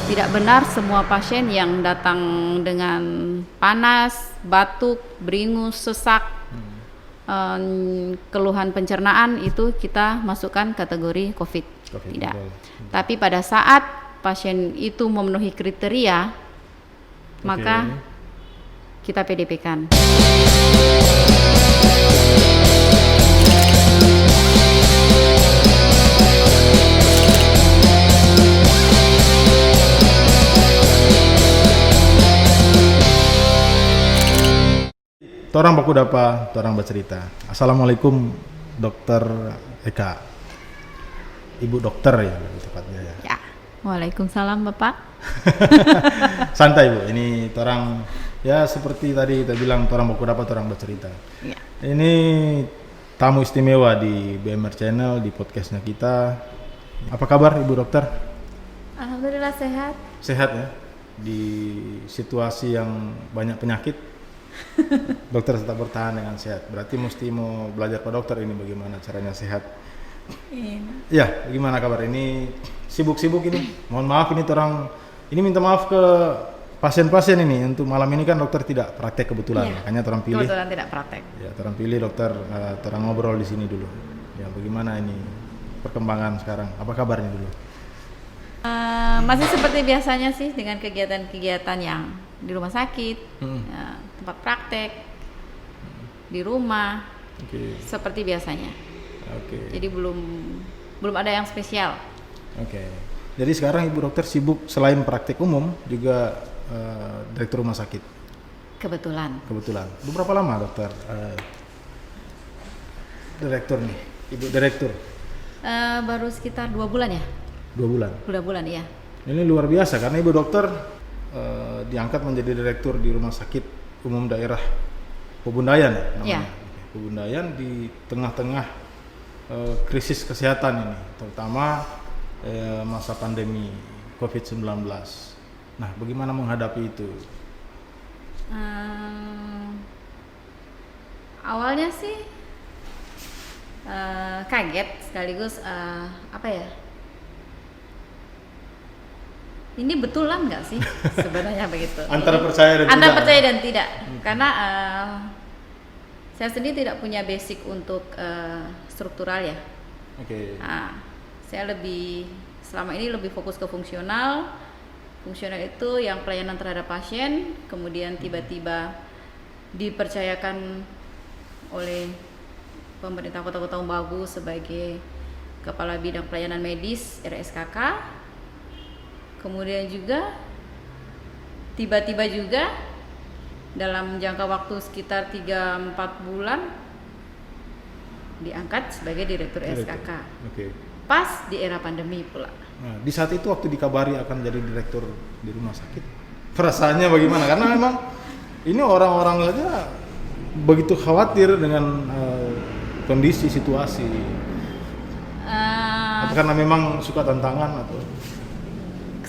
Tidak benar semua pasien yang datang dengan panas, batuk, beringus, sesak, keluhan pencernaan itu kita masukkan kategori COVID. Tidak. Tapi pada saat pasien itu memenuhi kriteria, maka kita PDP-kan. Torang baku dapa, torang bercerita. Assalamualaikum Dokter Eka. Ibu dokter ya lebih tepatnya ya. Ya. Waalaikumsalam Bapak. Santai Bu, ini torang ya seperti tadi kita bilang torang baku dapa, torang bercerita. Ya. Ini tamu istimewa di BMR Channel, di podcastnya kita. Apa kabar Ibu dokter? Alhamdulillah sehat. Sehat ya? Di situasi yang banyak penyakit, dokter tetap bertahan dengan sehat. Berarti mesti mau belajar Pak Dokter ini bagaimana caranya sehat. Iya, gimana kabar ini? Sibuk-sibuk ini. Mohon maaf ini ini minta maaf ke pasien-pasien ini. Untuk malam ini kan dokter tidak praktek kebetulan, makanya orang pilih. Kebetulan tidak praktek. Ya, orang pilih dokter orang ngobrol di sini dulu. Ya, bagaimana ini perkembangan sekarang? Apa kabarnya dulu? Masih seperti biasanya sih dengan kegiatan-kegiatan yang di rumah sakit, ya, tempat praktek, di rumah, seperti biasanya. Jadi belum ada yang spesial. Jadi sekarang Ibu dokter sibuk selain praktek umum juga direktur rumah sakit. Kebetulan. Berapa lama dokter direktur nih, Ibu direktur? Baru sekitar 2 bulan ya. 2 bulan. 2 bulan iya. Ini luar biasa karena Ibu dokter diangkat menjadi direktur di Rumah Sakit Umum Daerah Pebundayan namanya. Pebundayan di tengah-tengah krisis kesehatan ini, terutama masa pandemi COVID-19. Nah, bagaimana menghadapi itu? Awalnya sih kaget sekaligus apa ya? Ini betulan nggak sih sebenarnya begitu? Antara percaya dan tidak. Karena saya sendiri tidak punya basic untuk struktural ya. Saya selama ini lebih fokus ke fungsional. Fungsional itu yang pelayanan terhadap pasien, kemudian tiba-tiba dipercayakan oleh pemerintah Kota Tumbagu sebagai Kepala Bidang Pelayanan Medis RSKK. Kemudian juga tiba-tiba juga dalam jangka waktu sekitar 3-4 bulan diangkat sebagai Direktur SKK. Pas di era pandemi pula. Nah, di saat itu waktu dikabari akan jadi direktur di rumah sakit, perasaannya bagaimana? Karena memang ini orang-orang aja begitu khawatir dengan kondisi situasi. Apa karena memang suka tantangan atau?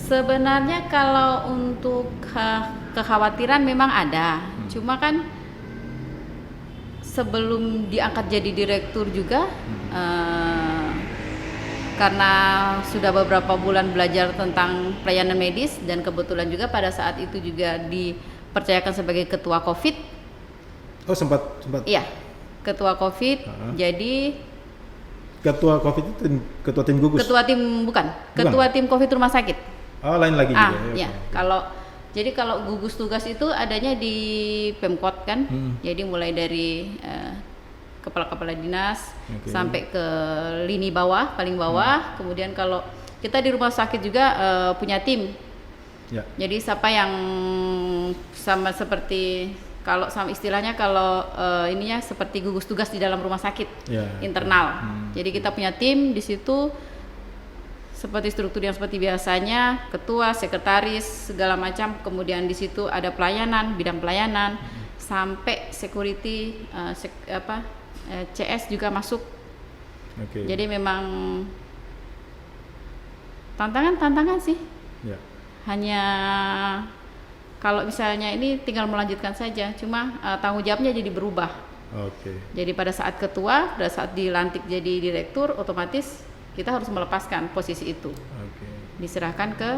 Sebenarnya kalau untuk kekhawatiran memang ada, cuma kan sebelum diangkat jadi direktur juga karena sudah beberapa bulan belajar tentang pelayanan medis dan kebetulan juga pada saat itu juga dipercayakan sebagai ketua COVID. Oh sempat. Iya, ketua COVID. Jadi ketua COVID itu ketua tim gugus. Ketua tim COVID rumah sakit. Oh, lain lagi juga. Ya. Kalau gugus tugas itu adanya di Pemkot kan. Jadi mulai dari kepala-kepala dinas sampai ke lini bawah, paling bawah. Kemudian kalau kita di rumah sakit juga punya tim. Jadi siapa yang sama seperti sama istilahnya ininya seperti gugus tugas di dalam rumah sakit internal. Jadi kita punya tim di situ. Seperti struktur yang seperti biasanya, ketua, sekretaris, segala macam. Kemudian di situ ada pelayanan, bidang pelayanan, sampai security, CS juga masuk. Jadi memang tantangan sih. Hanya kalau misalnya ini tinggal melanjutkan saja, cuma tanggung jawabnya jadi berubah. Jadi pada saat dilantik jadi direktur, otomatis kita harus melepaskan posisi itu. diserahkan ke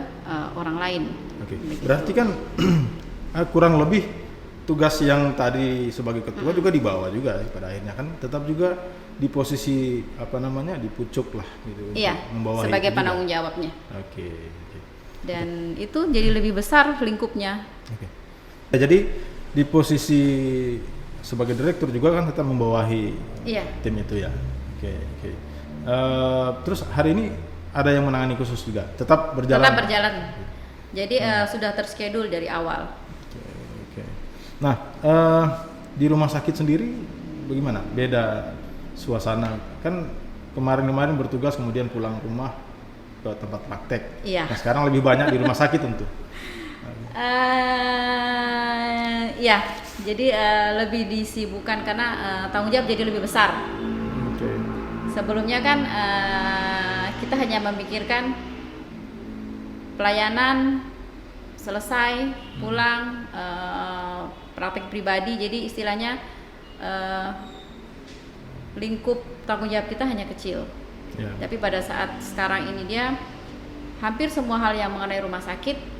orang lain. Oke. Berarti kan kurang lebih tugas yang tadi sebagai ketua juga dibawa juga pada akhirnya kan tetap juga di posisi di pucuk lah gitu. Iya, membawahi sebagai itu penanggung juga. jawabnya. Oke. Dan itu jadi lebih besar lingkupnya. Oke. Ya, jadi di posisi sebagai direktur juga kan tetap membawahi tim itu ya. Oke. Terus hari ini ada yang menangani khusus juga, tetap berjalan. Tetap berjalan. Jadi sudah terschedule dari awal. Oke. Nah, di rumah sakit sendiri bagaimana? Beda suasana kan kemarin bertugas kemudian pulang rumah ke tempat praktek. Iya. Nah, sekarang lebih banyak di rumah sakit tentu. Ya, jadi lebih disibukkan karena tanggung jawab jadi lebih besar. Oke. Sebelumnya kan kita hanya memikirkan pelayanan selesai, pulang, praktek pribadi. Jadi istilahnya lingkup tanggung jawab kita hanya kecil. Ya. Tapi pada saat sekarang ini dia hampir semua hal yang mengenai rumah sakit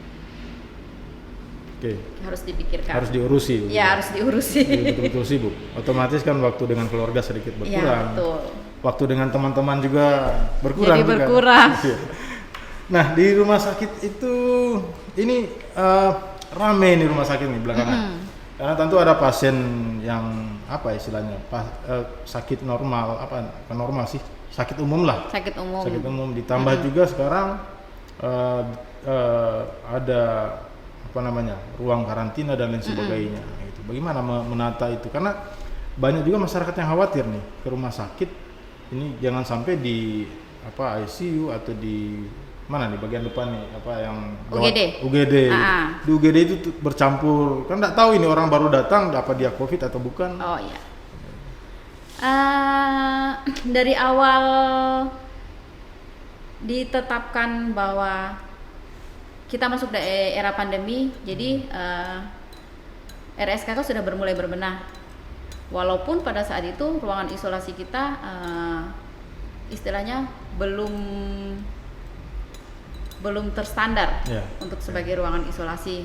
harus dipikirkan. Harus diurusi. Ya, harus diurusi. Betul-betul sibuk. Otomatis kan waktu dengan keluarga sedikit berkurang. Ya, betul. Waktu dengan teman-teman juga berkurang. Jadi berkurang. Nah, di rumah sakit itu ini rame nih rumah sakit nih belakangan. Karena tentu ada pasien yang istilahnya sakit normal, normal sih, sakit umum lah. Sakit umum ditambah juga sekarang ada ruang karantina dan lain sebagainya. Gitu. Bagaimana menata itu? Karena banyak juga masyarakat yang khawatir nih ke rumah sakit ini jangan sampai di ICU atau di mana nih bagian depan nih yang UGD. Di UGD itu bercampur kan nggak tahu ini orang baru datang apa dia COVID atau bukan. Oh iya. Dari awal ditetapkan bahwa kita masuk era pandemi, jadi RSKK sudah mulai berbenah. Walaupun pada saat itu ruangan isolasi kita istilahnya belum terstandar untuk sebagai ruangan isolasi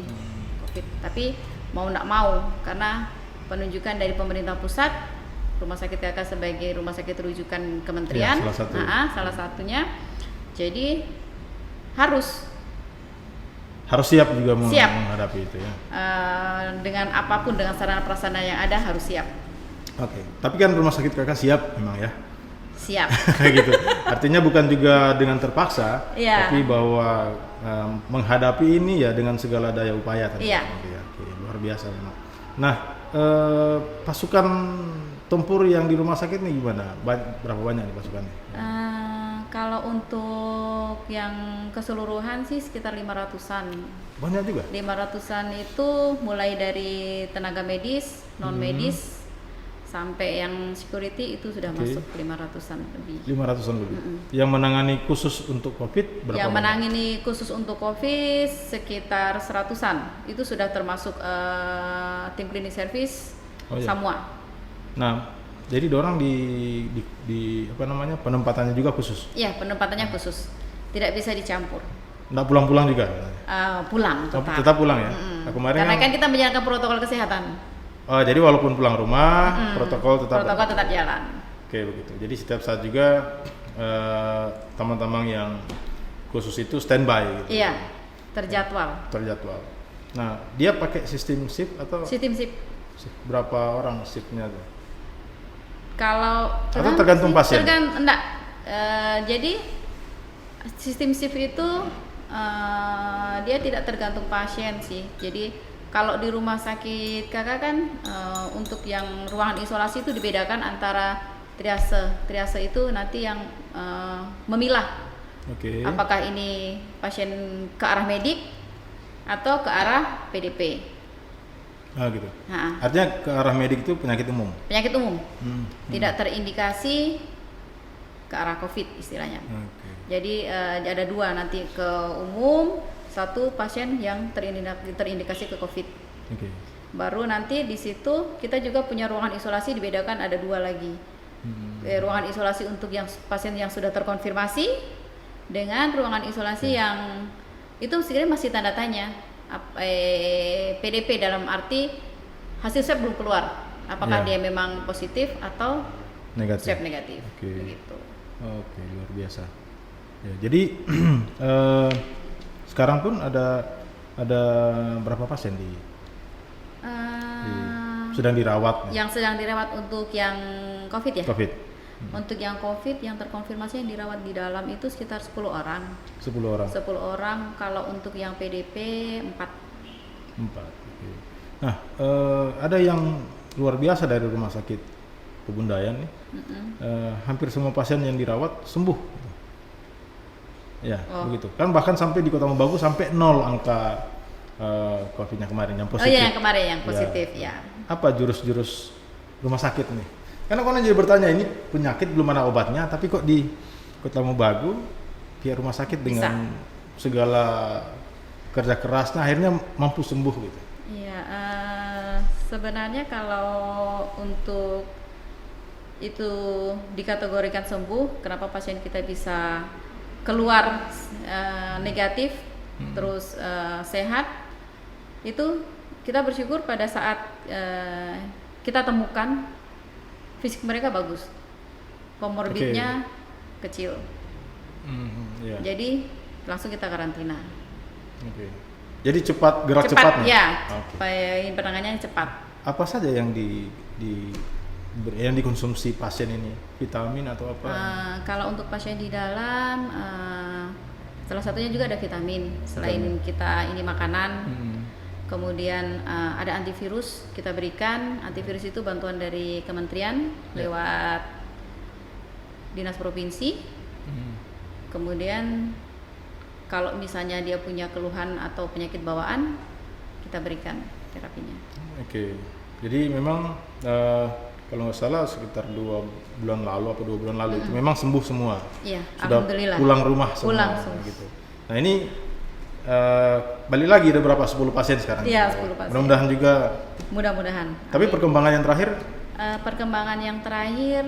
COVID. Tapi mau nggak mau karena penunjukan dari pemerintah pusat, rumah sakit KK sebagai rumah sakit rujukan kementerian, salah satunya. Jadi harus siap juga menghadapi itu ya. Dengan apapun, dengan sarana prasarana yang ada harus siap. Oke. Tapi kan rumah sakit KK siap memang ya. Siap. Gitu. Artinya bukan juga dengan terpaksa, tapi bahwa menghadapi ini ya dengan segala daya upaya tadi. Oke, luar biasa memang. Nah, pasukan tempur yang di rumah sakit nih gimana? Berapa banyak nih pasukannya? Kalau untuk yang keseluruhan sih sekitar 500-an. Banyak juga? 500-an itu mulai dari tenaga medis, non medis, sampai yang security itu sudah masuk 500-an lebih. 500-an lebih. Yang menangani khusus untuk COVID berapa? Yang menangani khusus untuk COVID sekitar 100-an. Itu sudah termasuk tim klinik service semua. Nah, jadi dorang di penempatannya juga khusus? Iya, penempatannya khusus. Tidak bisa dicampur. Nggak pulang-pulang juga? Pulang, tetap pulang ya? Nah, karena kan kita menjalankan protokol kesehatan. Oh, jadi walaupun pulang rumah, protokol tetap jalan. Oke, begitu. Jadi setiap saat juga teman-teman yang khusus itu standby gitu. Iya, terjadwal. Nah, dia pakai sistem shift atau? Sistem shift. Berapa orang shiftnya tuh? Kalau atau tergantung pasien? Enggak. Jadi sistem shift itu dia tidak tergantung pasien sih. Jadi kalau di rumah sakit KK kan untuk yang ruangan isolasi itu dibedakan antara triase. Triase itu nanti yang memilah apakah ini pasien ke arah medik atau ke arah PDP. Gitu. Artinya ke arah medik itu penyakit umum? Penyakit umum. Tidak terindikasi ke arah COVID istilahnya. Jadi ada dua nanti ke umum, satu pasien yang terindikasi ke COVID. Baru nanti di situ kita juga punya ruangan isolasi dibedakan ada dua lagi. Ruangan isolasi untuk yang pasien yang sudah terkonfirmasi dengan ruangan isolasi yang itu sebenarnya masih tanda tanya. PDP dalam arti hasil swab belum keluar. Apakah dia memang positif atau swab negatif? Begitu. Oke, luar biasa. Ya, jadi sekarang pun ada berapa pasien sedang dirawat? Yang sedang dirawat untuk yang COVID ya? COVID. Untuk yang COVID yang terkonfirmasi yang dirawat di dalam itu sekitar 10 orang. 10 orang. 10 orang. Kalau untuk yang PDP 4. Okay. Nah, ada yang luar biasa dari rumah sakit Kebundayan nih. Hampir semua pasien yang dirawat sembuh. Ya, begitu. Kan bahkan sampai di Kota Mobagu sampai 0 angka COVID-nya kemarin yang positif. Oh iya, yang kemarin yang positif ya. Apa jurus-jurus rumah sakit nih? Karena orang jadi bertanya, ini penyakit belum ada obatnya, tapi kok di Kota Mobagu pihak rumah sakit dengan segala kerja kerasnya akhirnya mampu sembuh gitu. Iya, sebenarnya kalau untuk itu dikategorikan sembuh, kenapa pasien kita bisa keluar negatif terus sehat, itu kita bersyukur pada saat kita temukan fisik mereka bagus, komorbidnya kecil, jadi langsung kita karantina. Jadi cepat gerak cepat ya, penanganannya cepat. Apa saja yang yang dikonsumsi pasien ini, vitamin atau apa? Kalau untuk pasien di dalam, salah satunya juga ada vitamin. Selain kita ini makanan, kemudian ada antivirus kita berikan. Antivirus itu bantuan dari kementerian lewat dinas provinsi. Kemudian kalau misalnya dia punya keluhan atau penyakit bawaan, kita berikan terapinya. Jadi memang kalau nggak salah sekitar 2 bulan lalu atau 2 bulan lalu itu memang sembuh semua. Iya, sudah alhamdulillah. Pulang rumah semua. Gitu. Nah ini balik lagi ada berapa? 10 pasien sekarang. Iya, 10 pasien. Mudah-mudahan juga. Mudah-mudahan. Tapi perkembangan yang terakhir? Perkembangan yang terakhir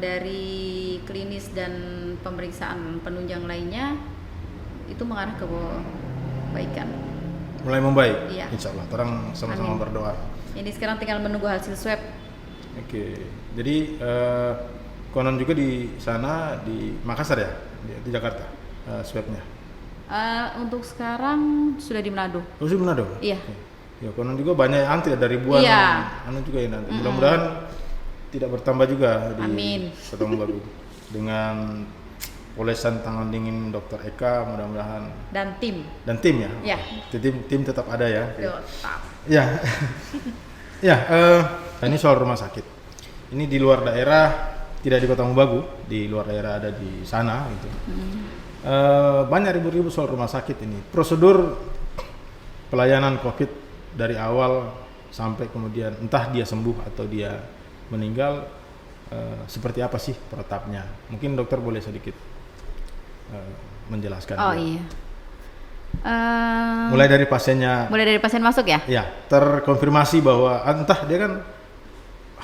dari klinis dan pemeriksaan penunjang lainnya itu mengarah ke kebaikan. Mulai membaik. Iya. Insya Allah. Orang sama-sama berdoa. Ini sekarang tinggal menunggu hasil swab. Jadi konon juga di sana di Makassar ya, di Jakarta swabnya. Untuk sekarang sudah di Manado. Oh, sudah di Manado? Iya. Ya, konon juga banyak yang antri, ada ribuan. Juga ya nanti. Mudah-mudahan tidak bertambah juga di Kota Mobagu. Dengan polesan tangan dingin Dr. Eka, mudah-mudahan. Dan tim ya. Ya. Tim tetap ada ya. Tetap. Ya. Ya, ini soal rumah sakit. Ini di luar daerah, tidak di Kota Mobagu, di luar daerah ada di sana gitu. Banyak ribu-ribu soal rumah sakit ini. Prosedur pelayanan COVID dari awal sampai kemudian entah dia sembuh atau dia meninggal, seperti apa sih protapnya? Mungkin dokter boleh sedikit menjelaskan. Iya. Mulai dari pasiennya. Mulai dari pasien masuk ya? Ya, terkonfirmasi bahwa entah dia kan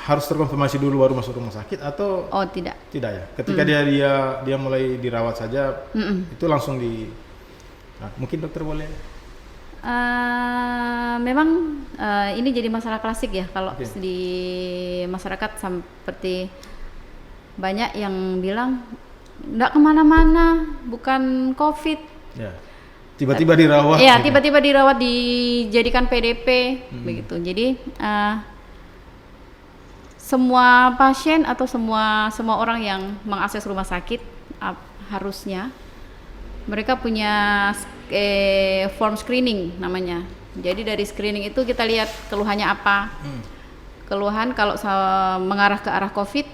harus terkonfirmasi dulu baru masuk rumah sakit atau? Oh tidak. Tidak ya. Ketika dia mulai dirawat saja, itu langsung Nah, mungkin dokter boleh. Memang ini jadi masalah klasik ya kalau di masyarakat, seperti banyak yang bilang nggak kemana-mana, bukan COVID. Ya. Tiba-tiba dirawat. Iya, tiba-tiba dirawat dijadikan PDP begitu. Jadi semua pasien atau semua orang yang mengakses rumah sakit harusnya mereka punya form screening namanya. Jadi dari screening itu kita lihat keluhannya apa. Keluhan kalau mengarah ke arah COVID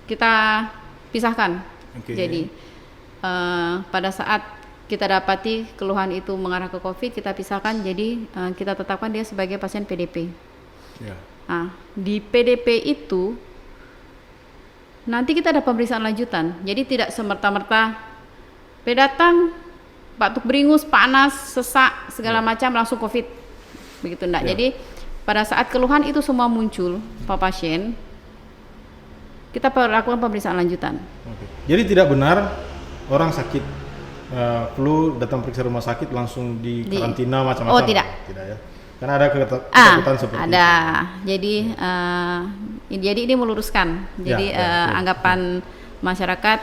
kita pisahkan. Jadi pada saat kita dapati keluhan itu mengarah ke COVID, kita pisahkan, jadi kita tetapkan dia sebagai pasien PDP. Nah, di PDP itu nanti kita ada pemeriksaan lanjutan, jadi tidak semerta-merta datang batuk beringus, panas, sesak, segala macam langsung COVID, begitu enggak. Jadi pada saat keluhan itu semua muncul Pak pasien, kita lakukan pemeriksaan lanjutan. Jadi tidak benar orang sakit flu datang periksa rumah sakit langsung di karantina macam-macam. Oh tidak. Tidak ya. Karena ada ketakutan seperti ada. itu. Jadi ini meluruskan. Jadi anggapan masyarakat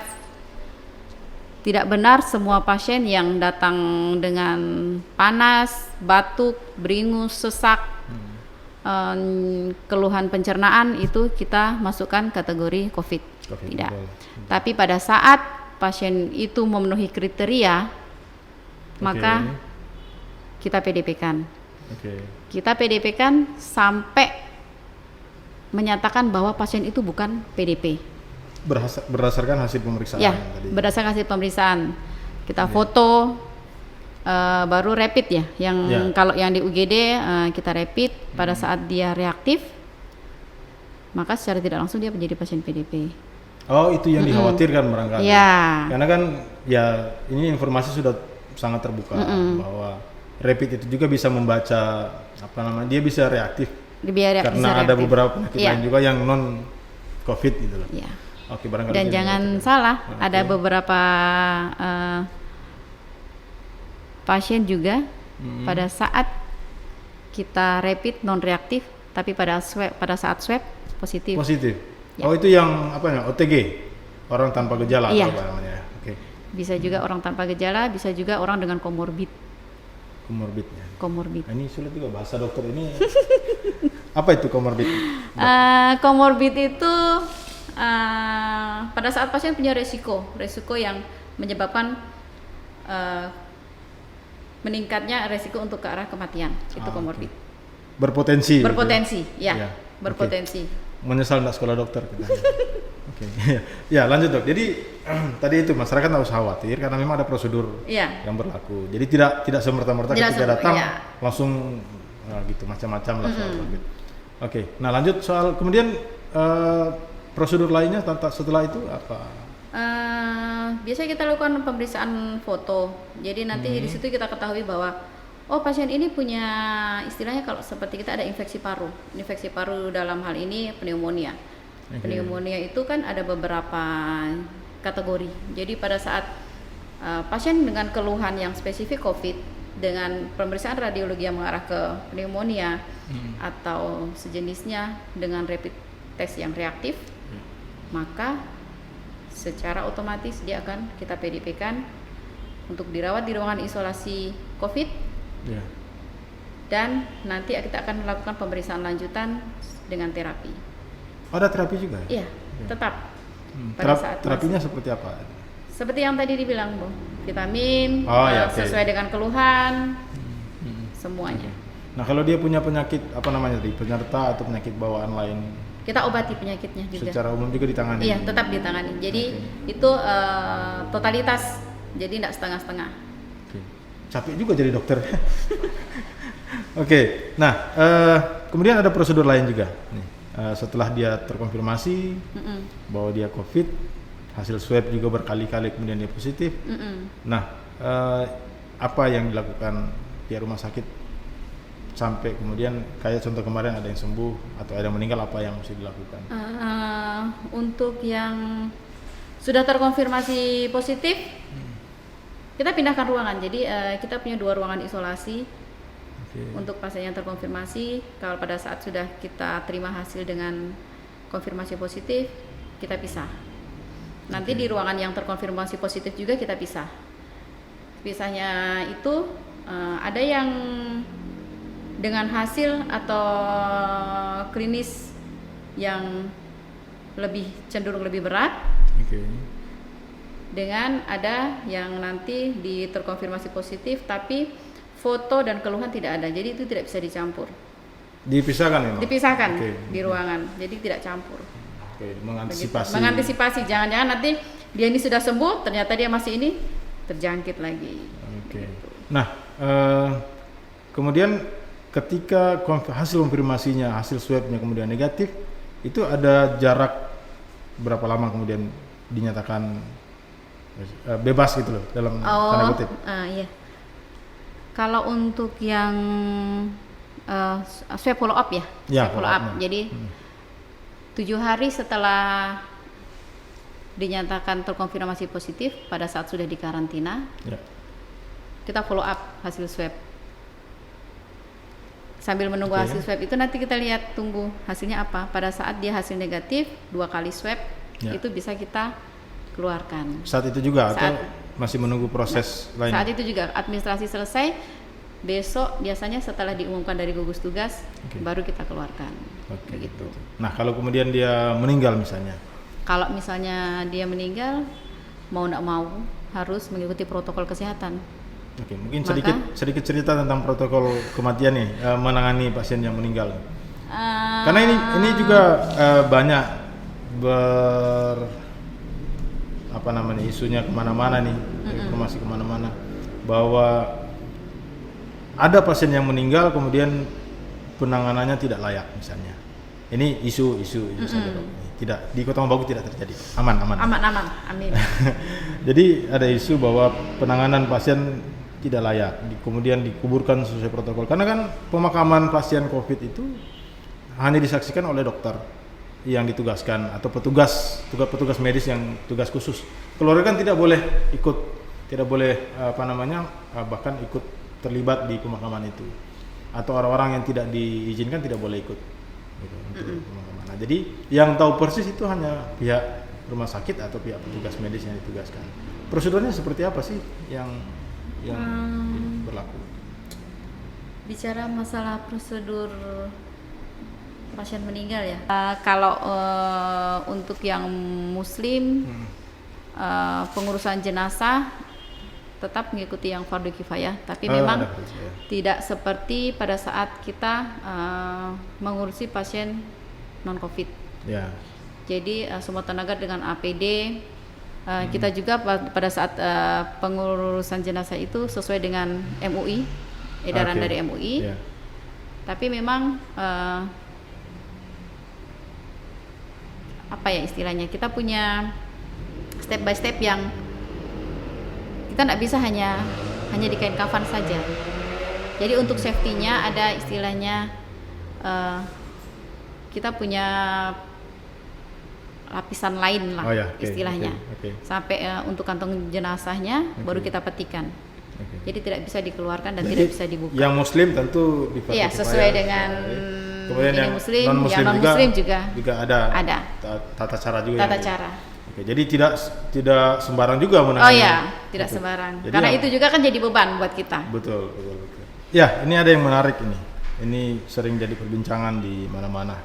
tidak benar semua pasien yang datang dengan panas, batuk, beringus, sesak, keluhan pencernaan itu kita masukkan kategori COVID. Tidak. Tapi pada saat pasien itu memenuhi kriteria, maka kita PDP-kan. Kita PDP-kan sampai menyatakan bahwa pasien itu bukan PDP. Berdasarkan hasil pemeriksaan. Ya, berdasarkan hasil pemeriksaan. Kita foto, baru rapid ya. Kalau yang di UGD kita rapid, pada saat dia reaktif, maka secara tidak langsung dia menjadi pasien PDP. Oh, itu yang dikhawatirkan barangkali. Ya. Karena kan ya ini informasi sudah sangat terbuka bahwa rapid itu juga bisa membaca dia bisa reaktif. Karena ada beberapa penyakit lain juga yang non COVID gitu loh. Ya. Oke, barangkali. Dan jangan salah, ada beberapa pasien juga pada saat kita rapid non reaktif, tapi pada saat swab positif. Ya. Oh, itu yang OTG, orang tanpa gejala atau apa namanya. Bisa juga orang tanpa gejala, bisa juga orang dengan komorbid. Komorbid. Ini sulit juga bahasa dokter ini. Apa itu komorbid? Komorbid itu pada saat pasien punya resiko yang menyebabkan meningkatnya resiko untuk ke arah kematian. Itu komorbid. Berpotensi. Ya. Berpotensi. Menyesal tidak sekolah dokter kita. Ya, lanjut dok. Jadi tadi itu masyarakat tidak usah khawatir karena memang ada prosedur yang berlaku. Jadi tidak semerta-merta ketika datang langsung gitu macam-macam lah soal COVID. Nah lanjut soal kemudian prosedur lainnya setelah itu apa? Biasanya kita lakukan pemeriksaan foto. Jadi nanti di situ kita ketahui bahwa pasien ini punya istilahnya kalau seperti kita ada infeksi paru. Infeksi paru dalam hal ini pneumonia. Pneumonia itu kan ada beberapa kategori. Jadi pada saat pasien dengan keluhan yang spesifik COVID dengan pemeriksaan radiologi yang mengarah ke pneumonia atau sejenisnya dengan rapid test yang reaktif, maka secara otomatis dia akan kita PDP-kan untuk dirawat di ruangan isolasi COVID. Dan nanti kita akan melakukan pemeriksaan lanjutan dengan terapi. Ada terapi juga? Iya, tetap. Terapinya seperti apa? Seperti yang tadi dibilang, Bu. Vitamin, sesuai dengan keluhan, semuanya. Nah, kalau dia punya penyakit penyerta atau penyakit bawaan lain, kita obati penyakitnya juga. Secara umum juga ditangani? Iya, tetap ditangani. Jadi itu totalitas, jadi tidak setengah-setengah. Capek juga jadi dokter. Nah kemudian ada prosedur lain juga. Setelah dia terkonfirmasi bahwa dia COVID, hasil swab juga berkali-kali kemudian dia positif. Nah apa yang dilakukan pihak rumah sakit sampai kemudian kayak contoh kemarin ada yang sembuh atau ada yang meninggal, apa yang mesti dilakukan? Untuk yang sudah terkonfirmasi positif, kita pindahkan ruangan. Jadi kita punya 2 ruangan isolasi untuk pasien yang terkonfirmasi. Kalau pada saat sudah kita terima hasil dengan konfirmasi positif, kita pisah. Nanti di ruangan yang terkonfirmasi positif juga kita pisah. Pisahnya itu ada yang dengan hasil atau klinis yang cenderung lebih berat. Dengan ada yang nanti terkonfirmasi positif tapi foto dan keluhan tidak ada, jadi itu tidak bisa dicampur. Dipisahkan memang? Dipisahkan di ruangan, jadi tidak campur. Mengantisipasi, jangan-jangan nanti dia ini sudah sembuh, ternyata dia masih ini terjangkit lagi. Nah, kemudian ketika hasil konfirmasinya, hasil swabnya kemudian negatif, itu ada jarak berapa lama kemudian dinyatakan bebas gitu loh dalam tanda kutip? Iya. Kalau untuk yang swab follow up swab follow up. Jadi 7 hari setelah dinyatakan terkonfirmasi positif pada saat sudah dikarantina, kita follow up hasil swab. Sambil menunggu hasil swab itu nanti kita lihat tunggu hasilnya apa. Pada saat dia hasil negatif 2 kali swab itu bisa kita keluarkan. Saat itu juga atau masih menunggu proses lain? Saat itu juga administrasi selesai, besok biasanya setelah diumumkan dari gugus tugas baru kita keluarkan. Gitu. Nah kalau kemudian dia meninggal misalnya? Kalau misalnya dia meninggal, mau nggak mau harus mengikuti protokol kesehatan. Mungkin sedikit cerita tentang protokol kematian nih, menangani pasien yang meninggal. Karena ini juga banyak isunya kemana-mana nih, informasi kemana-mana bahwa ada pasien yang meninggal kemudian penanganannya tidak layak misalnya. Ini isu saja dok. Tidak, di Kota Mambagu tidak terjadi. Aman. Amin. Jadi ada isu bahwa penanganan pasien tidak layak, kemudian dikuburkan sesuai protokol. Karena kan pemakaman pasien COVID itu hanya disaksikan oleh dokter yang ditugaskan atau petugas medis yang tugas khusus. Keluarga kan tidak boleh ikut, bahkan ikut terlibat di pemakaman itu. Atau orang-orang yang tidak diizinkan tidak boleh ikut gitu, untuk pemakaman. Nah, jadi yang tahu persis itu hanya pihak rumah sakit atau pihak petugas medis yang ditugaskan. Prosedurnya seperti apa sih yang berlaku? Bicara masalah prosedur pasien meninggal ya. Kalau untuk yang muslim pengurusan jenazah tetap mengikuti yang fardu kifayah, tapi memang tidak seperti pada saat kita mengurusi pasien non COVID. Jadi semua tenaga dengan APD. Kita juga pada saat pengurusan jenazah itu sesuai dengan MUI, edaran dari MUI. Tapi memang apa ya istilahnya, kita punya step by step yang kita nggak bisa hanya di kain kafan saja. Jadi untuk safety-nya ada istilahnya, kita punya lapisan lain lah istilahnya. Sampai untuk kantong jenazahnya baru kita petikan. Jadi tidak bisa dikeluarkan dan tidak bisa dibuka. Yang muslim tentu sesuai dengan kemudian yang muslim, non-muslim yang non-muslim juga ada tata cara juga. Cara. Jadi tidak sembarang juga menangani. Tidak sembarang. Karena itu juga kan jadi beban buat kita. Betul. Ya, ini ada yang menarik ini. Ini sering jadi perbincangan di mana-mana.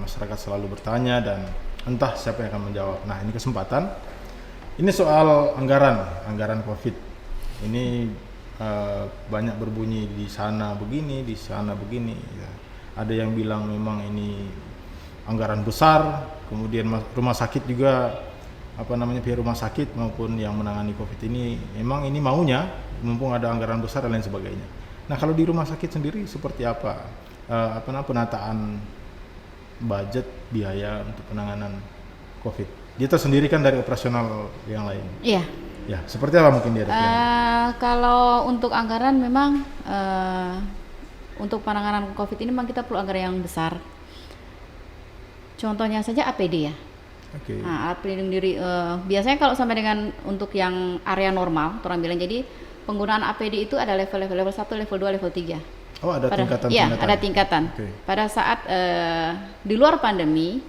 Masyarakat selalu bertanya dan entah siapa yang akan menjawab. Nah, ini kesempatan. Ini soal anggaran COVID. Ini banyak berbunyi di sana begini, di sana begini. Ya. Ada yang bilang memang ini anggaran besar. Kemudian rumah sakit juga, pihak rumah sakit maupun yang menangani COVID ini memang ini maunya, mumpung ada anggaran besar dan lain sebagainya. Nah, kalau di rumah sakit sendiri seperti apa? Penataan budget biaya untuk penanganan COVID. Dia tersendiri kan dari operasional yang lain. Iya. Ya, seperti apa mungkin dia? Kalau untuk anggaran memang untuk penanganan COVID ini memang kita perlu anggaran yang besar. Contohnya saja APD ya. Nah, alat pelindung diri. Biasanya kalau sampai dengan untuk yang area normal, orang bilang, jadi penggunaan APD itu ada level 1, level 2, level 3. Oh, ada tingkatan? Iya, ada tingkatan. Pada saat di luar pandemi,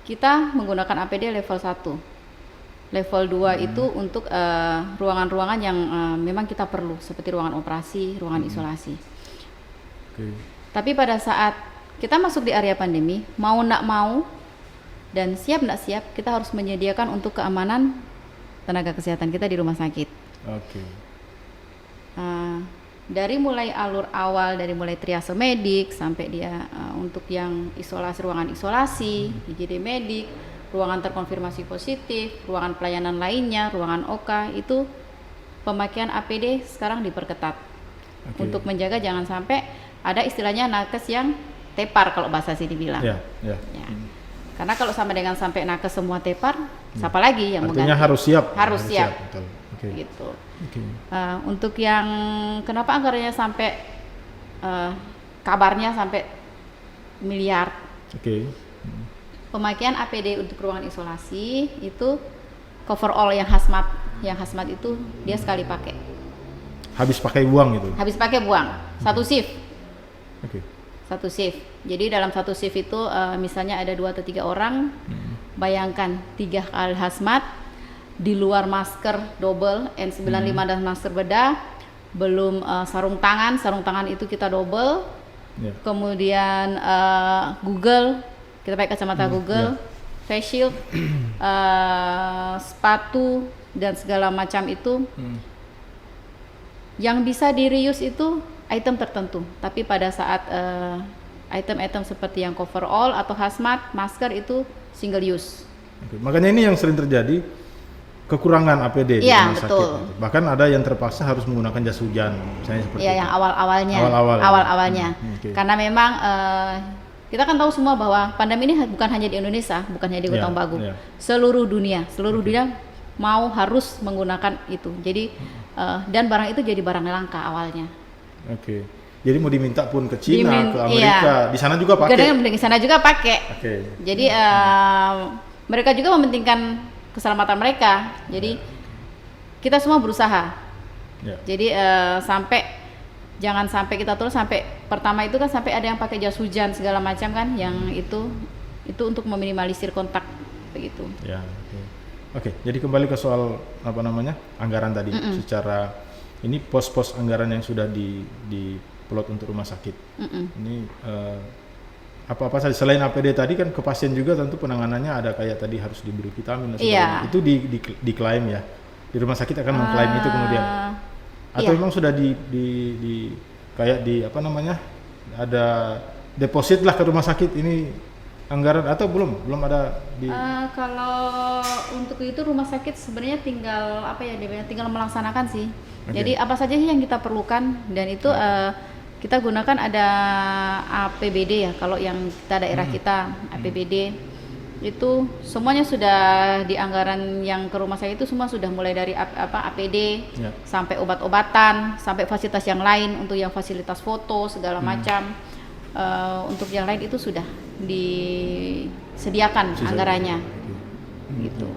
kita menggunakan APD level 1. Level 2 itu untuk ruangan-ruangan yang memang kita perlu, seperti ruangan operasi, ruangan isolasi. Tapi pada saat kita masuk di area pandemi, mau nggak mau dan siap nggak siap, kita harus menyediakan untuk keamanan tenaga kesehatan kita di rumah sakit. Dari mulai alur awal, dari mulai triase medik sampai dia untuk yang isolasi, ruangan isolasi, IGD medik, ruangan terkonfirmasi positif, ruangan pelayanan lainnya, ruangan OK, itu pemakaian APD sekarang diperketat untuk menjaga jangan sampai ada istilahnya nakes yang tepar kalau bahasa sini bilang. Ya. Karena kalau sama dengan sampai nakes semua tepar, siapa lagi yang artinya mengganti? Harus siap. Betul. Gitu. Untuk yang kenapa anggarannya sampai kabarnya sampai miliar. pemakaian APD untuk ruangan isolasi itu cover all yang hazmat. Yang hazmat itu dia sekali pakai. Habis pakai buang gitu. Habis pakai buang. Satu shift. Oke. Satu shift. Jadi dalam satu shift itu misalnya ada 2 atau 3 orang. Bayangkan 3 kali hazmat, di luar masker double N95 dan masker bedah, belum sarung tangan itu kita double. Kemudian Google, kita pakai kacamata Google, face shield, sepatu dan segala macam itu. Yang bisa di reuse itu item tertentu, tapi pada saat item-item seperti yang cover all atau hazmat, masker itu single use. Makanya ini yang sering terjadi, kekurangan APD di rumah sakit. Bahkan ada yang terpaksa harus menggunakan jas hujan, misalnya seperti itu. Yang awal-awalnya. Karena memang kita kan tahu semua bahwa pandemi ini bukan hanya di Indonesia, bukan hanya di Kota Bagu, seluruh dunia mau harus menggunakan itu. Jadi dan barang itu jadi barang langka awalnya. Jadi mau diminta pun ke Cina, ke Amerika, di sana juga pakai. Di sana juga pakai. Jadi mereka juga mementingkan keselamatan mereka. Jadi kita semua berusaha. Jadi jangan sampai kita terus sampai pertama itu kan sampai ada yang pakai jas hujan segala macam kan, yang itu untuk meminimalisir kontak begitu. Jadi kembali ke soal anggaran tadi. Secara ini pos-pos anggaran yang sudah diplot untuk rumah sakit. Ini apa-apa saja selain APD tadi kan, ke pasien juga tentu penanganannya ada kayak tadi harus diberi vitamin dan sebagainya. Itu diklaim ya, di rumah sakit akan mengklaim itu kemudian, atau memang sudah ada deposit lah ke rumah sakit ini anggaran, atau belum ada di. Kalau untuk itu rumah sakit sebenarnya tinggal tinggal melaksanakan sih. Jadi apa saja sih yang kita perlukan, dan itu kita gunakan ada APBD ya. Kalau yang kita daerah kita APBD itu semuanya sudah di anggaran yang ke rumah sakit itu semua sudah mulai dari APD sampai obat-obatan, sampai fasilitas yang lain, untuk yang fasilitas foto segala macam. Untuk yang lain itu sudah disediakan anggarannya. Gitu.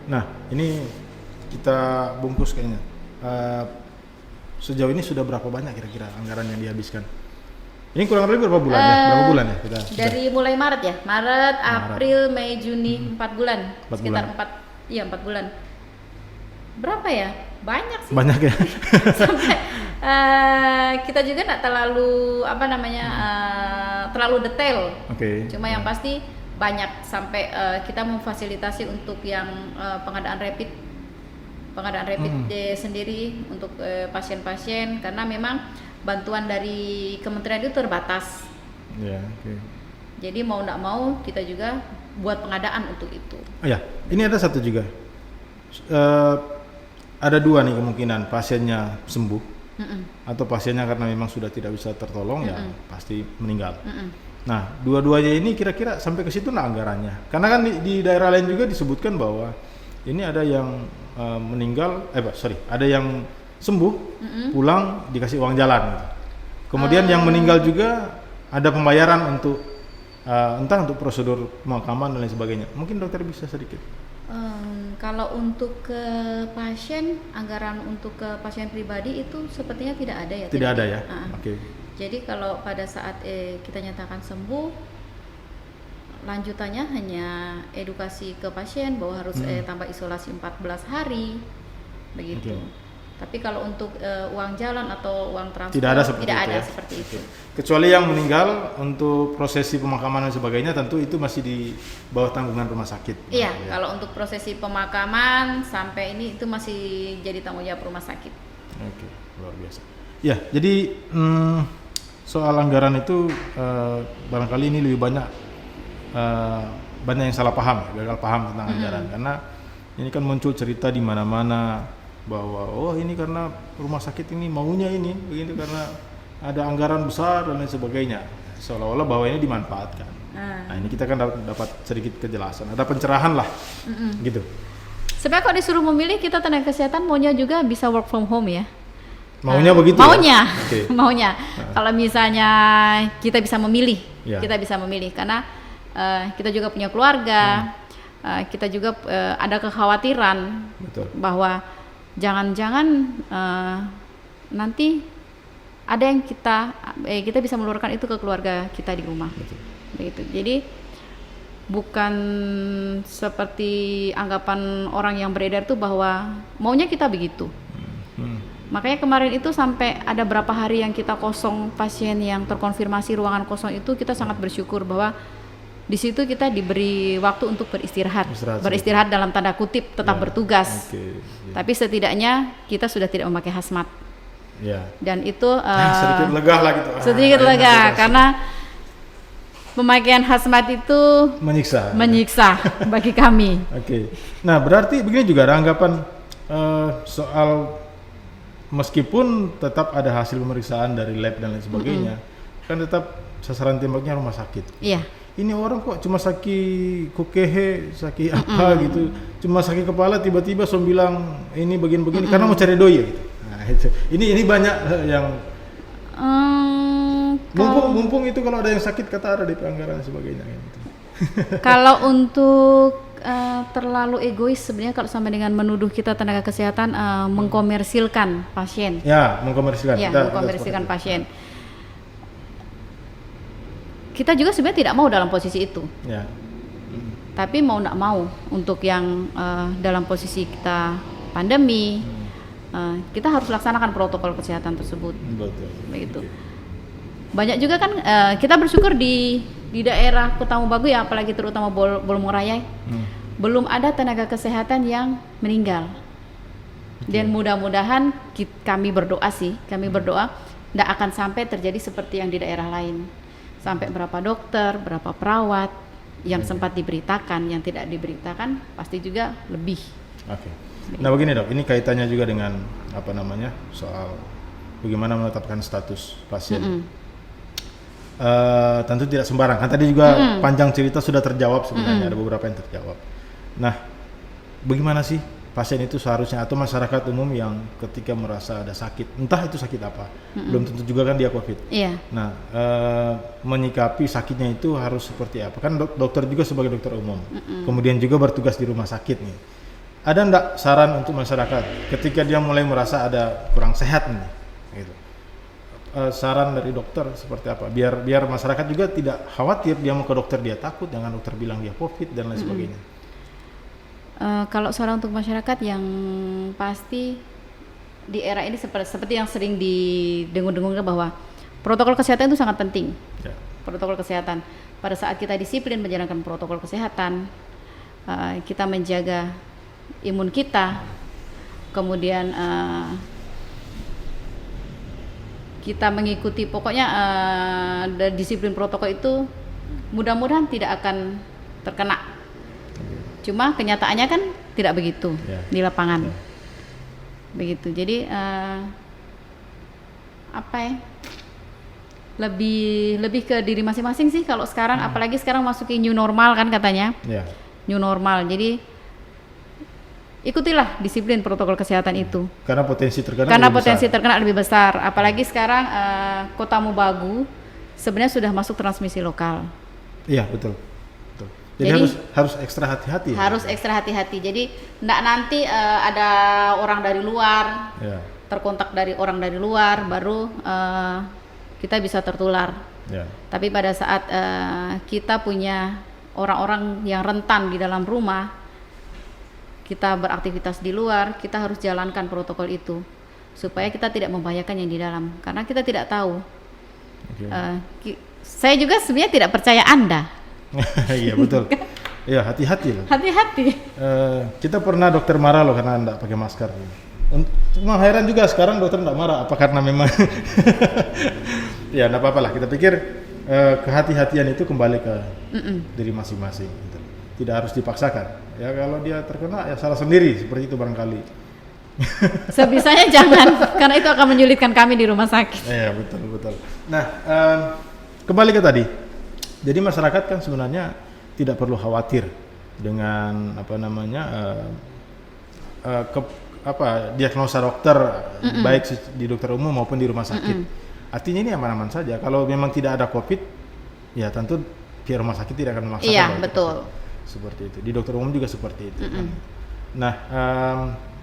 Nah, ini kita bungkus kayaknya. Sejauh ini sudah berapa banyak kira-kira anggaran yang dihabiskan? Ini kurang lebih berapa bulan Berapa bulan ya kita? Dari mulai Maret ya, Maret, April, Mei, Juni, 4 bulan. Sekitar 4 bulan. Berapa ya? Banyak sih. Banyak ya. Sampai kita juga nggak terlalu terlalu detail. Cuma yang pasti banyak, sampai kita memfasilitasi untuk yang pengadaan rapid sendiri untuk pasien-pasien, karena memang bantuan dari kementerian itu terbatas. Jadi mau nggak mau kita juga buat pengadaan untuk itu. Ini ada satu juga. Ada 2 nih kemungkinan, pasiennya sembuh atau pasiennya karena memang sudah tidak bisa tertolong ya pasti meninggal. Nah, dua-duanya ini kira-kira sampai ke situ nggak anggarannya? Karena kan di daerah lain juga disebutkan bahwa ini ada yang ada yang sembuh, pulang dikasih uang jalan. Kemudian yang meninggal juga ada pembayaran untuk entah untuk prosedur pemakaman dan lain sebagainya. Mungkin dokter bisa sedikit. Kalau untuk ke pasien, anggaran untuk ke pasien pribadi itu sepertinya tidak ada ya. Tidak ada ya. Jadi kalau pada saat kita nyatakan sembuh, lanjutannya hanya edukasi ke pasien bahwa harus tambah isolasi 14 hari begitu. Tapi kalau untuk uang jalan atau uang transport tidak ada seperti itu. Kecuali yang meninggal untuk prosesi pemakaman dan sebagainya, tentu itu masih di bawah tanggungan rumah sakit. Kalau untuk prosesi pemakaman sampai ini itu masih jadi tanggung jawab rumah sakit. Luar biasa. Jadi soal anggaran itu barangkali ini lebih banyak yang salah paham, gagal paham tentang anggaran, karena ini kan muncul cerita di mana-mana bahwa ini karena rumah sakit ini maunya ini begitu karena ada anggaran besar dan lain sebagainya, seolah-olah bahwa ini dimanfaatkan. Nah, ini kita kan dapat sedikit kejelasan, ada pencerahan lah, gitu. Sebenarnya kalau disuruh memilih, kita tenaga kesehatan maunya juga bisa work from home ya. Maunya begitu? Maunya, maunya. Kalau misalnya kita bisa memilih, kita bisa memilih, karena kita juga punya keluarga, kita juga ada kekhawatiran. Betul. Bahwa jangan-jangan nanti ada yang kita bisa meluarkan itu ke keluarga kita di rumah. Betul. Begitu. Jadi bukan seperti anggapan orang yang beredar tuh bahwa maunya kita begitu. Makanya kemarin itu sampai ada berapa hari yang kita kosong, pasien yang terkonfirmasi ruangan kosong itu, kita sangat bersyukur bahwa di situ kita diberi waktu untuk beristirahat dalam tanda kutip, tetap bertugas. Tapi setidaknya kita sudah tidak memakai hazmat. Dan itu sedikit lega lah gitu. Sedikit lega karena pemakaian hazmat itu menyiksa bagi kami. Nah, berarti begini juga ada anggapan soal meskipun tetap ada hasil pemeriksaan dari lab dan lain sebagainya, kan tetap sasaran tembaknya rumah sakit. Iya. Ini orang kok cuma sakit kukehe, sakit apa gitu, cuma sakit kepala tiba-tiba bilang ini bagian begini karena mau cari doi gitu. Nah, itu. Ini banyak yang mumpung itu kalau ada yang sakit kata ada DP anggaran dan sebagainya gitu. Kalau untuk terlalu egois sebenarnya kalau sama dengan menuduh kita tenaga kesehatan mengkomersilkan pasien. Ya, mengkomersilkan. Ya, mengkomersilkan pasien. Kita juga sebenarnya tidak mau dalam posisi itu. Ya. Tapi mau tidak mau untuk yang dalam posisi kita pandemi, kita harus laksanakan protokol kesehatan tersebut. Betul. Begitu. Banyak juga kan kita bersyukur di daerah Kota Mobagu ya, apalagi terutama Bolmoraya, belum ada tenaga kesehatan yang meninggal. Dan mudah-mudahan kami berdoa tidak akan sampai terjadi seperti yang di daerah lain. Sampai berapa dokter, berapa perawat yang sempat diberitakan, yang tidak diberitakan pasti juga lebih. Nah begini dok, ini kaitannya juga dengan soal bagaimana menetapkan status pasien. Tentu tidak sembarang, kan tadi juga panjang cerita sudah terjawab sebenarnya, ada beberapa yang terjawab. Nah, bagaimana sih pasien itu seharusnya atau masyarakat umum yang ketika merasa ada sakit, entah itu sakit apa, belum tentu juga kan dia COVID. Iya. Nah, menyikapi sakitnya itu harus seperti apa? Kan dokter juga sebagai dokter umum, kemudian juga bertugas di rumah sakit nih. Ada enggak saran untuk masyarakat ketika dia mulai merasa ada kurang sehat nih? Gitu. Saran dari dokter seperti apa? Biar masyarakat juga tidak khawatir dia mau ke dokter dia takut, jangan dokter bilang dia COVID dan lain sebagainya. Kalau saran untuk masyarakat yang pasti di era ini seperti yang sering didengung-dengungkan bahwa protokol kesehatan itu sangat penting. Protokol kesehatan. Pada saat kita disiplin menjalankan protokol kesehatan, kita menjaga imun kita, kemudian kita mengikuti pokoknya disiplin protokol itu mudah-mudahan tidak akan terkena. Cuma kenyataannya kan tidak begitu di lapangan. Begitu. Jadi lebih ke diri masing-masing sih kalau sekarang, apalagi sekarang masuki new normal kan katanya. New normal. Jadi ikutilah disiplin protokol kesehatan itu. Karena potensi terkena lebih besar. Apalagi sekarang Kota Mobagu sebenarnya sudah masuk transmisi lokal. Iya, betul. Jadi harus ekstra hati-hati. Harus ekstra hati-hati. Jadi enggak nanti ada orang dari luar, terkontak dari orang dari luar, baru kita bisa tertular. Tapi pada saat kita punya orang-orang yang rentan di dalam rumah, kita beraktivitas di luar, kita harus jalankan protokol itu supaya kita tidak membahayakan yang di dalam, karena kita tidak tahu. Saya juga sebenarnya tidak percaya Anda. Iya betul. Iya, hati-hati loh. Hati-hati. Kita pernah dokter marah loh karena enggak pakai masker. Cuma heran juga sekarang dokter enggak marah, apa karena memang ya enggak apa-apa lah. Kita pikir kehati-hatian itu kembali ke diri masing-masing gitu. Tidak harus dipaksakan. Ya kalau dia terkena ya salah sendiri, seperti itu barangkali. Sebisanya jangan, karena itu akan menyulitkan kami di rumah sakit. Iya betul. Nah, kembali ke tadi. Jadi masyarakat kan sebenarnya tidak perlu khawatir dengan diagnosa dokter, baik di dokter umum maupun di rumah sakit. Artinya ini aman-aman saja. Kalau memang tidak ada COVID, ya tentu pihak rumah sakit tidak akan memaksakan. Iya, betul. Seperti itu. Di dokter umum juga seperti itu. Kan? Nah,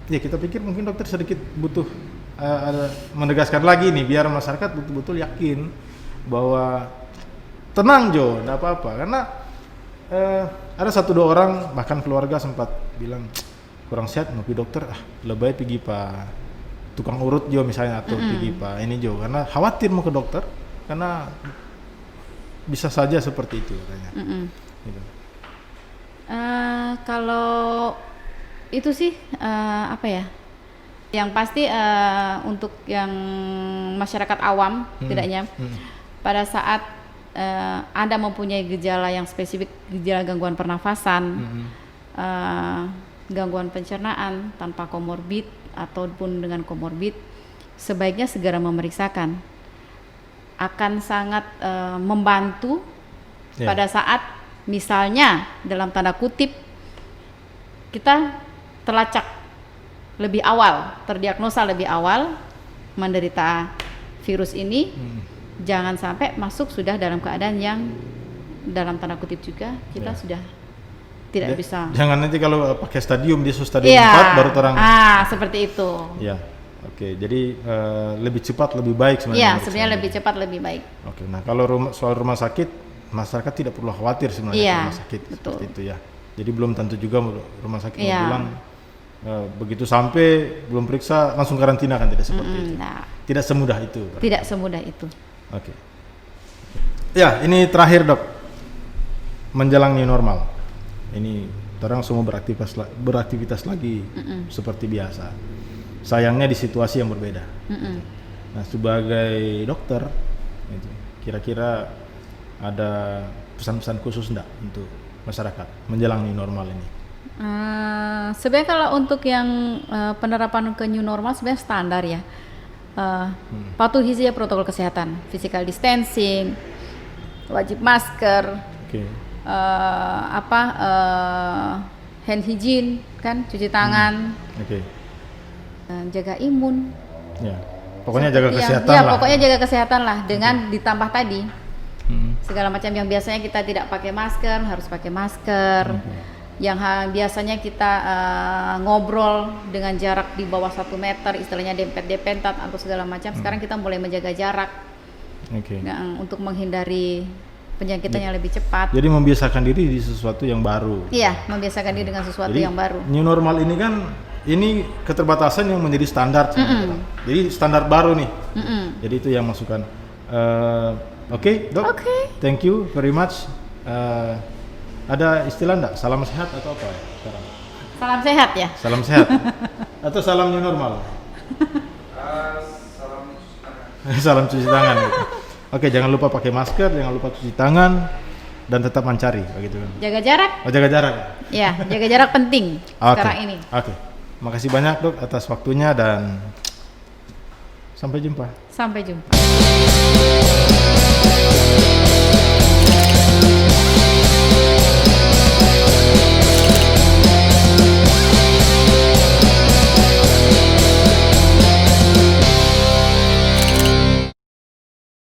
ya kita pikir mungkin dokter sedikit butuh menegaskan lagi nih biar masyarakat betul-betul yakin bahwa tenang Jo, enggak apa-apa. Karena ada 1-2 orang bahkan keluarga sempat bilang kurang sehat mau pergi dokter, lebih baik pergi pak tukang urut Jo misalnya atau pergi pak ini Jo, karena khawatir mau ke dokter karena bisa saja seperti itu katanya. Gitu. Kalau itu sih apa ya? Yang pasti untuk yang masyarakat awam tidaknya pada saat Anda mempunyai gejala yang spesifik, gejala gangguan pernafasan, gangguan pencernaan tanpa komorbid ataupun dengan komorbid, sebaiknya segera memeriksakan. Akan sangat membantu pada saat misalnya dalam tanda kutip kita terlacak lebih awal, terdiagnosa lebih awal menderita virus ini, jangan sampai masuk sudah dalam keadaan yang dalam tanda kutip juga kita sudah tidak bisa. Jangan nanti kalau pakai stadium dia stadium 4 baru terang. Seperti itu. Ya. Oke, jadi lebih cepat lebih baik sebenarnya. Iya, sebenarnya lebih cepat lebih baik. Oke, nah kalau soal rumah sakit, masyarakat tidak perlu khawatir sebenarnya rumah sakit betul. Seperti itu ya. Jadi belum tentu juga rumah sakit bilang begitu sampai belum periksa langsung karantina, kan tidak seperti itu. Nah. Tidak semudah itu. Tidak semudah itu. Oke. Ya, ini terakhir Dok. Menjelang new normal. Ini orang semua beraktivitas lagi seperti biasa. Sayangnya di situasi yang berbeda. Nah, sebagai dokter, kira-kira ada pesan-pesan khusus enggak untuk masyarakat menjelang new normal ini? Sebenarnya kalau untuk yang penerapan ke new normal sebenarnya standar ya. Patuhi saja protokol kesehatan, physical distancing, wajib masker, hand hygiene kan, cuci tangan, jaga imun. Ya, pokoknya jaga kesehatan lah. Pokoknya jaga kesehatan lah dengan ditambah tadi segala macam yang biasanya kita tidak pakai masker harus pakai masker. Yang biasanya kita ngobrol dengan jarak di bawah 1 meter, istilahnya dempet-dempetan atau segala macam. Sekarang kita mulai menjaga jarak untuk menghindari penyakitan yang lebih cepat. Jadi membiasakan diri di sesuatu yang baru. Iya, membiasakan diri dengan sesuatu yang baru. New normal ini kan keterbatasan yang menjadi standar. Jadi standar baru nih. Jadi itu yang masukan. Oke, Dok. Thank you very much. Ada istilah enggak? Salam sehat atau apa ya sekarang? Salam sehat ya? Salam sehat. Atau salam new normal? Salam cuci tangan. Gitu. Oke, jangan lupa pakai masker, jangan lupa cuci tangan, dan tetap mencari, begitu kan? Jaga jarak. Jaga jarak. Ya, jaga jarak penting sekarang ini. Makasih banyak Dok atas waktunya dan sampai jumpa. Sampai jumpa.